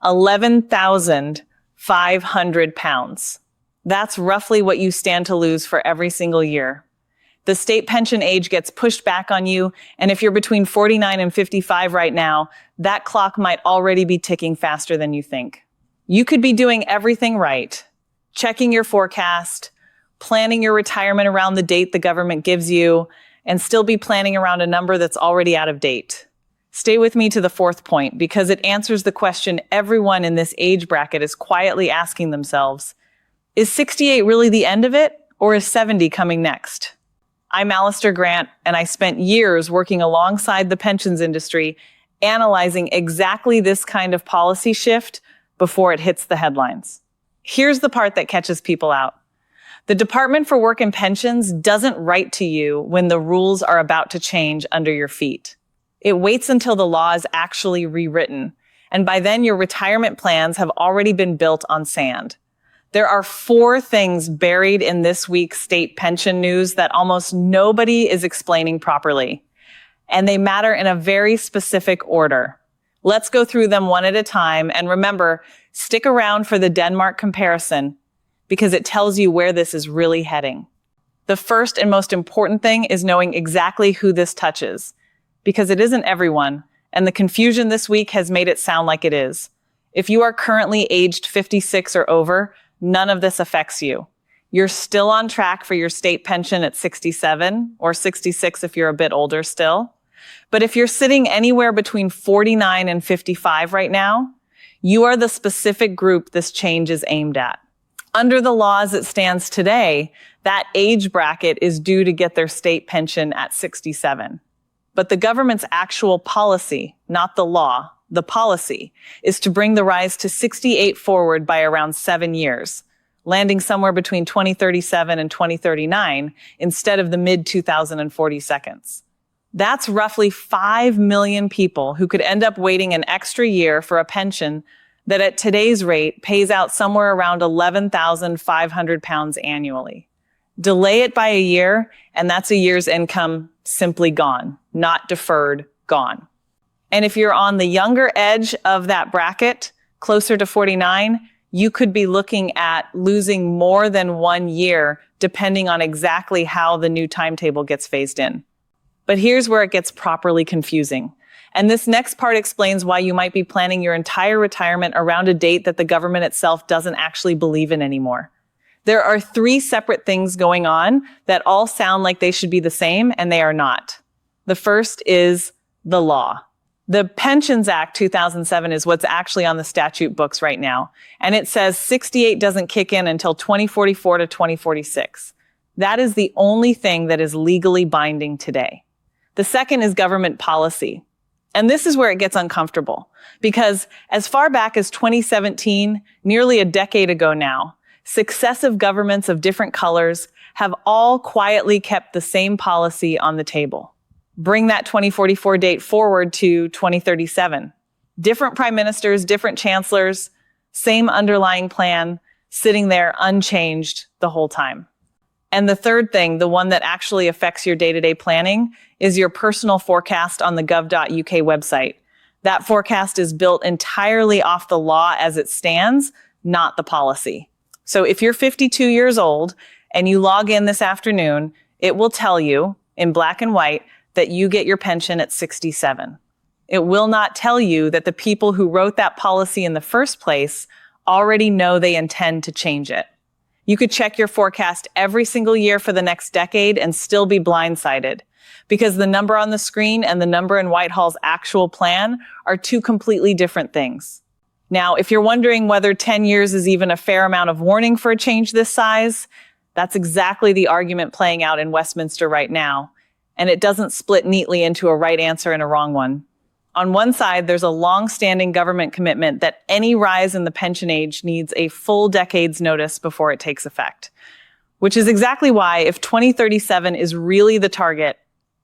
11,500 pounds. That's roughly what you stand to lose for every single year. The state pension age gets pushed back on you, and if you're between 49 and 55 right now, that clock might already be ticking faster than you think. You could be doing everything right, checking your forecast, planning your retirement around the date the government gives you, and still be planning around a number that's already out of date. Stay with me to the fourth point, because it answers the question everyone in this age bracket is quietly asking themselves. Is 68 really the end of it, or is 70 coming next? I'm Alistair Grant, and I spent years working alongside the pensions industry, analyzing exactly this kind of policy shift before it hits the headlines. Here's the part that catches people out. The Department for Work and Pensions doesn't write to you when the rules are about to change under your feet. It waits until the law is actually rewritten, and by then your retirement plans have already been built on sand. There are 4 things buried in this week's state pension news that almost nobody is explaining properly, and they matter in a very specific order. Let's go through them one at a time, and remember, stick around for the Denmark comparison, because it tells you where this is really heading. The first and most important thing is knowing exactly who this touches, because it isn't everyone, and the confusion this week has made it sound like it is. If you are currently aged 56 or over, none of this affects you. You're still on track for your state pension at 67 or 66 if you're a bit older still. But if you're sitting anywhere between 49 and 55 right now, you are the specific group this change is aimed at. Under the law as it stands today, that age bracket is due to get their state pension at 67. But the government's actual policy, not the law, the policy, is to bring the rise to 68 forward by around 7 years, landing somewhere between 2037 and 2039 instead of the mid-2040s. That's roughly 5 million people who could end up waiting an extra year for a pension that at today's rate pays out somewhere around 11,500 pounds annually. Delay it by a year, and that's a year's income simply gone, not deferred, gone. And if you're on the younger edge of that bracket, closer to 49, you could be looking at losing more than 1 year, depending on exactly how the new timetable gets phased in. But here's where it gets properly confusing. And this next part explains why you might be planning your entire retirement around a date that the government itself doesn't actually believe in anymore. There are 3 separate things going on that all sound like they should be the same, and they are not. The first is the law. The Pensions Act 2007 is what's actually on the statute books right now, and it says 68 doesn't kick in until 2044 to 2046. That is the only thing that is legally binding today. The second is government policy. And this is where it gets uncomfortable, because as far back as 2017, nearly a decade ago now, successive governments of different colors have all quietly kept the same policy on the table. Bring that 2044 date forward to 2037. Different prime ministers, different chancellors, same underlying plan, sitting there unchanged the whole time. And the third thing, the one that actually affects your day-to-day planning, is your personal forecast on the gov.uk website. That forecast is built entirely off the law as it stands, not the policy. So if you're 52 years old and you log in this afternoon, it will tell you in black and white that you get your pension at 67. It will not tell you that the people who wrote that policy in the first place already know they intend to change it. You could check your forecast every single year for the next decade and still be blindsided, because the number on the screen and the number in Whitehall's actual plan are 2 completely different things. Now, if you're wondering whether 10 years is even a fair amount of warning for a change this size, that's exactly the argument playing out in Westminster right now, and it doesn't split neatly into a right answer and a wrong one. On one side, there's a long-standing government commitment that any rise in the pension age needs a full decade's notice before it takes effect, which is exactly why, if 2037 is really the target,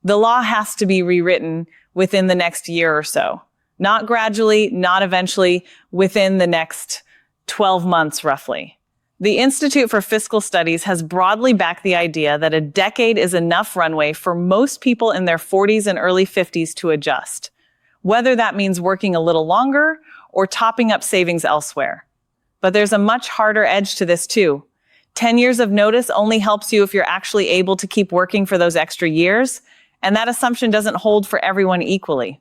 the law has to be rewritten within the next year or so. Not gradually, not eventually, within the next 12 months roughly. The Institute for Fiscal Studies has broadly backed the idea that a decade is enough runway for most people in their 40s and early 50s to adjust. Whether that means working a little longer or topping up savings elsewhere. But there's a much harder edge to this too. 10 years of notice only helps you if you're actually able to keep working for those extra years, and that assumption doesn't hold for everyone equally.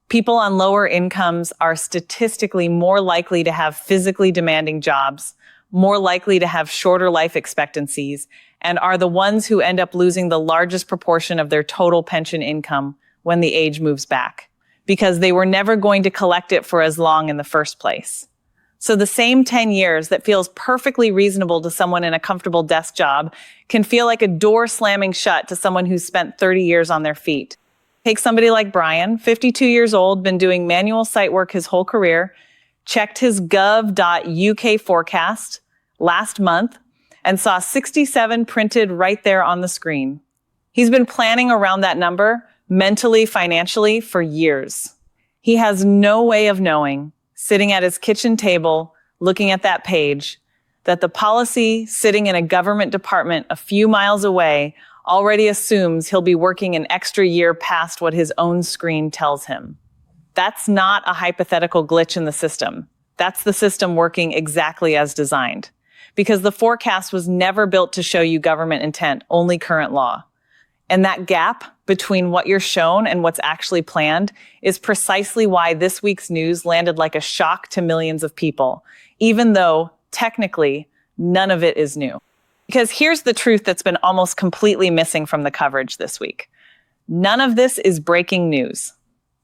People on lower incomes are statistically more likely to have physically demanding jobs, more likely to have shorter life expectancies, and are the ones who end up losing the largest proportion of their total pension income when the age moves back, because they were never going to collect it for as long in the first place. So the same 10 years that feels perfectly reasonable to someone in a comfortable desk job can feel like a door slamming shut to someone who's spent 30 years on their feet. Take somebody like Brian, 52 years old, been doing manual site work his whole career, checked his gov.uk forecast last month, and saw 67 printed right there on the screen. He's been planning around that number, mentally, financially, for years. He has no way of knowing, sitting at his kitchen table, looking at that page, that the policy sitting in a government department a few miles away already assumes he'll be working an extra year past what his own screen tells him. That's not a hypothetical glitch in the system. That's the system working exactly as designed. Because the forecast was never built to show you government intent, only current law. And that gap between what you're shown and what's actually planned is precisely why this week's news landed like a shock to millions of people, even though, technically, none of it is new. Because here's the truth that's been almost completely missing from the coverage this week. None of this is breaking news.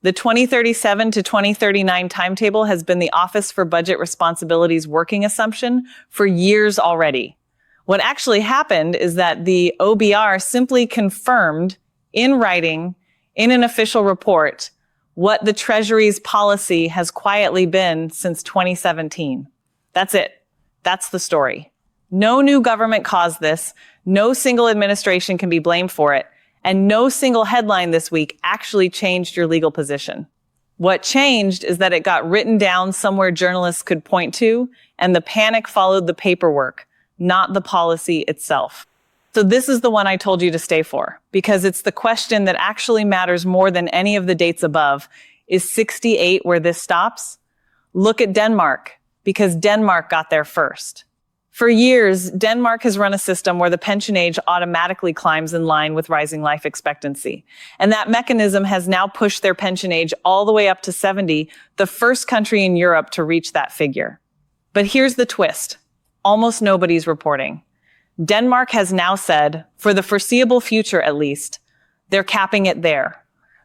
The 2037 to 2039 timetable has been the Office for Budget Responsibility's working assumption for years already. What actually happened is that the OBR simply confirmed in writing, in an official report, what the Treasury's policy has quietly been since 2017. That's it. That's the story. No new government caused this, no single administration can be blamed for it, and no single headline this week actually changed your legal position. What changed is that it got written down somewhere journalists could point to, and the panic followed the paperwork, not the policy itself. So this is the one I told you to stay for, because it's the question that actually matters more than any of the dates above. Is 68 where this stops? Look at Denmark, because Denmark got there first. For years, Denmark has run a system where the pension age automatically climbs in line with rising life expectancy. And that mechanism has now pushed their pension age all the way up to 70, the first country in Europe to reach that figure. But here's the twist. Almost nobody's reporting. Denmark has now said, for the foreseeable future at least, they're capping it there.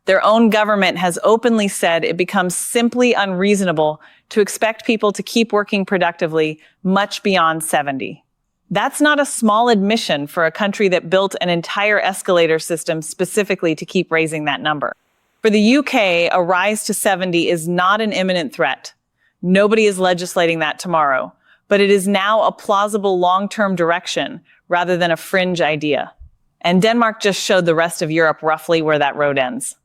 Their own government has openly said it becomes simply unreasonable to expect people to keep working productively much beyond 70. That's not a small admission for a country that built an entire escalator system specifically to keep raising that number. For the UK, a rise to 70 is not an imminent threat. Nobody is legislating that tomorrow, but it is now a plausible long-term direction rather than a fringe idea. And Denmark just showed the rest of Europe roughly where that road ends.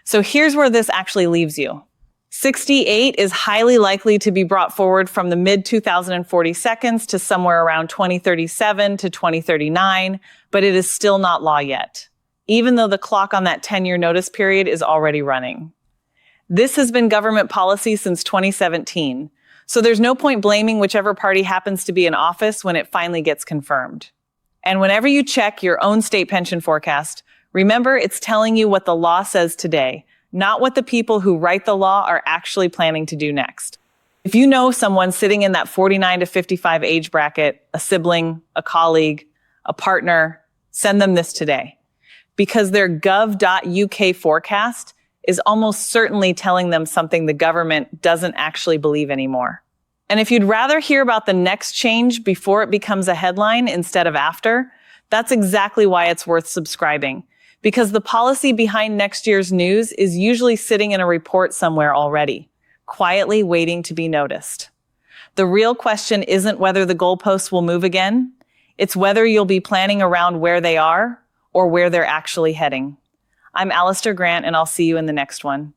So here's where this actually leaves you. 68 is highly likely to be brought forward from the mid-2042 to somewhere around 2037 to 2039, but it is still not law yet, even though the clock on that 10-year notice period is already running. This has been government policy since 2017, so there's no point blaming whichever party happens to be in office when it finally gets confirmed. And whenever you check your own state pension forecast, remember, it's telling you what the law says today, not what the people who write the law are actually planning to do next. If you know someone sitting in that 49 to 55 age bracket, a sibling, a colleague, a partner, send them this today. Because their gov.uk forecast is almost certainly telling them something the government doesn't actually believe anymore. And if you'd rather hear about the next change before it becomes a headline instead of after, that's exactly why it's worth subscribing. Because the policy behind next year's news is usually sitting in a report somewhere already, quietly waiting to be noticed. The real question isn't whether the goalposts will move again. It's whether you'll be planning around where they are or where they're actually heading. I'm Alistair Grant, and I'll see you in the next one.